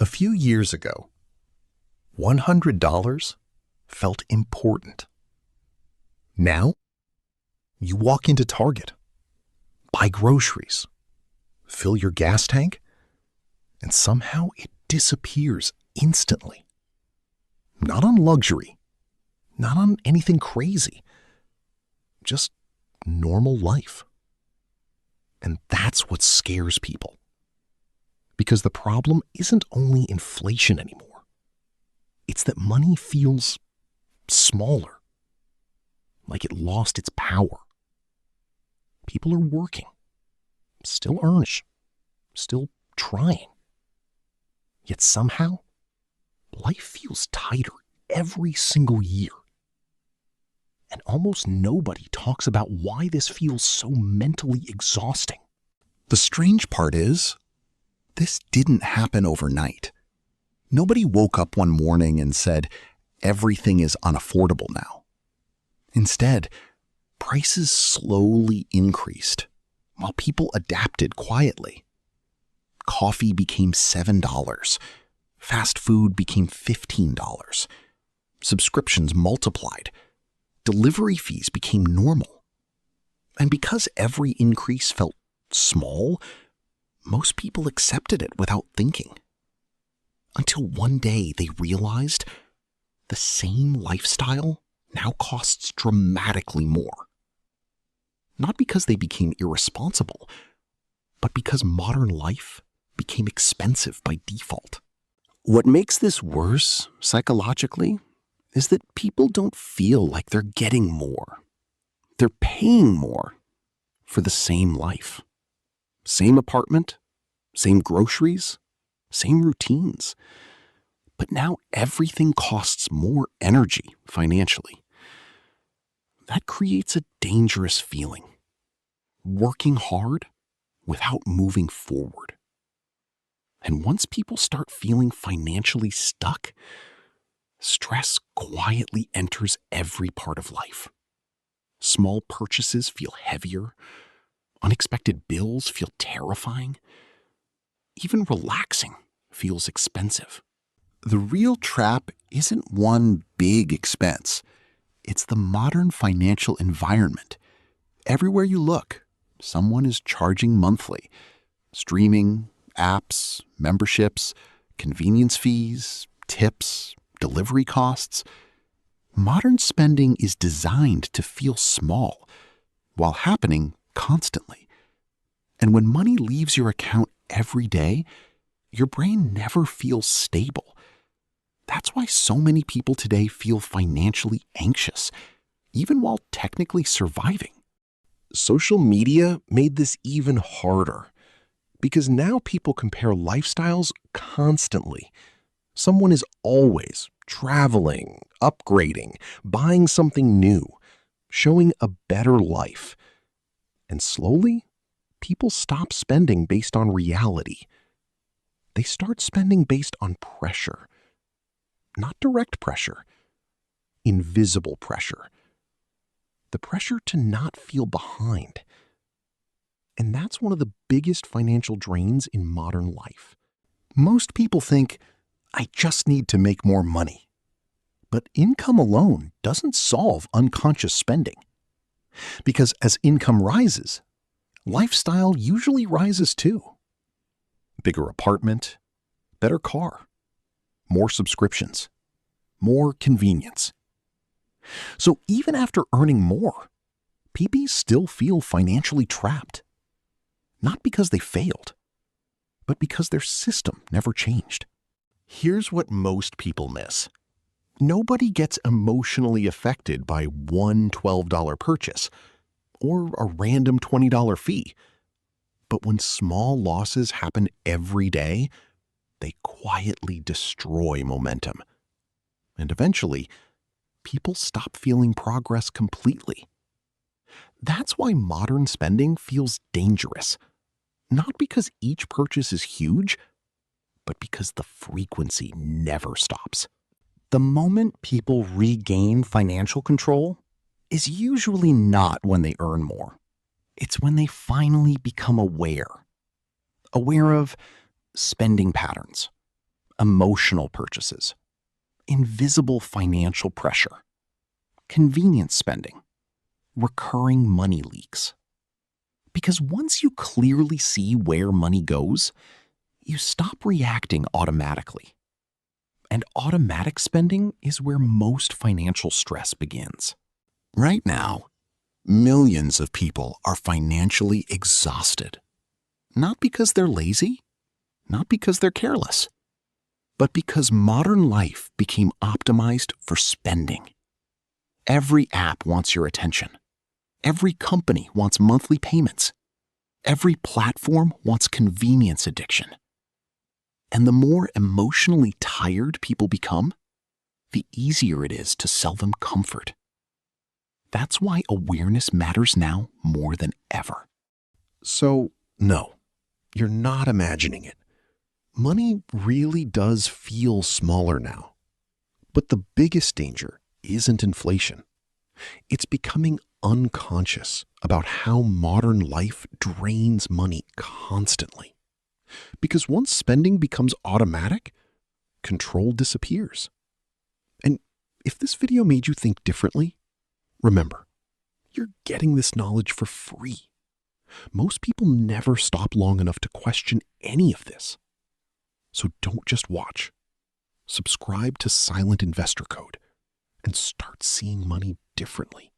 A few years ago, $100 felt important. Now, you walk into Target, buy groceries, fill your gas tank, and somehow it disappears instantly. Not on luxury, not on anything crazy, just normal life. And that's what scares people. Because the problem isn't only inflation anymore. It's that money feels smaller, like it lost its power. People are working, still earning, still trying. Yet somehow, life feels tighter every single year. And almost nobody talks about why this feels so mentally exhausting. The strange part is, this didn't happen overnight. Nobody woke up one morning and said, everything is unaffordable now. Instead, prices slowly increased while people adapted quietly. Coffee became $7. Fast food became $15. Subscriptions multiplied. Delivery fees became normal. And because every increase felt small, most people accepted it without thinking. Until one day they realized the same lifestyle now costs dramatically more. Not because they became irresponsible, but because modern life became expensive by default. What makes this worse psychologically is that people don't feel like they're getting more. They're paying more for the same life. Same apartment, same groceries, same routines. But now everything costs more energy financially. That creates a dangerous feeling. Working hard without moving forward. And once people start feeling financially stuck, stress quietly enters every part of life. Small purchases feel heavier. Unexpected bills feel terrifying. Even relaxing feels expensive. The real trap isn't one big expense. It's the modern financial environment. Everywhere you look, someone is charging monthly. Streaming, apps, memberships, convenience fees, tips, delivery costs. Modern spending is designed to feel small while happening constantly. And when money leaves your account every day, your brain never feels stable. That's why so many people today feel financially anxious, even while technically surviving. Social media made this even harder because now people compare lifestyles constantly. Someone is always traveling, upgrading, buying something new, showing a better life. And slowly, people stop spending based on reality. They start spending based on pressure. Not direct pressure, invisible pressure. The pressure to not feel behind. And that's one of the biggest financial drains in modern life. Most people think, I just need to make more money. But income alone doesn't solve unconscious spending. Because as income rises, lifestyle usually rises too. Bigger apartment, better car, more subscriptions, more convenience. So even after earning more, PBs still feel financially trapped. Not because they failed, but because their system never changed. Here's what most people miss. Nobody gets emotionally affected by one $12 purchase or a random $20 fee. But when small losses happen every day, they quietly destroy momentum. And eventually, people stop feeling progress completely. That's why modern spending feels dangerous. Not because each purchase is huge, but because the frequency never stops. The moment people regain financial control is usually not when they earn more. It's when they finally become aware of spending patterns, emotional purchases, invisible financial pressure, convenience spending, recurring money leaks. Because once you clearly see where money goes, you stop reacting automatically. And automatic spending is where most financial stress begins. Right now, millions of people are financially exhausted. Not because they're lazy, not because they're careless, but because modern life became optimized for spending. Every app wants your attention. Every company wants monthly payments. Every platform wants convenience addiction. And the more emotionally tired people become, the easier it is to sell them comfort. That's why awareness matters now more than ever. So, no, you're not imagining it. Money really does feel smaller now. But the biggest danger isn't inflation. It's becoming unconscious about how modern life drains money constantly. Because once spending becomes automatic, control disappears. And if this video made you think differently, remember, you're getting this knowledge for free. Most people never stop long enough to question any of this. So don't just watch. Subscribe to Silent Investor Code and start seeing money differently.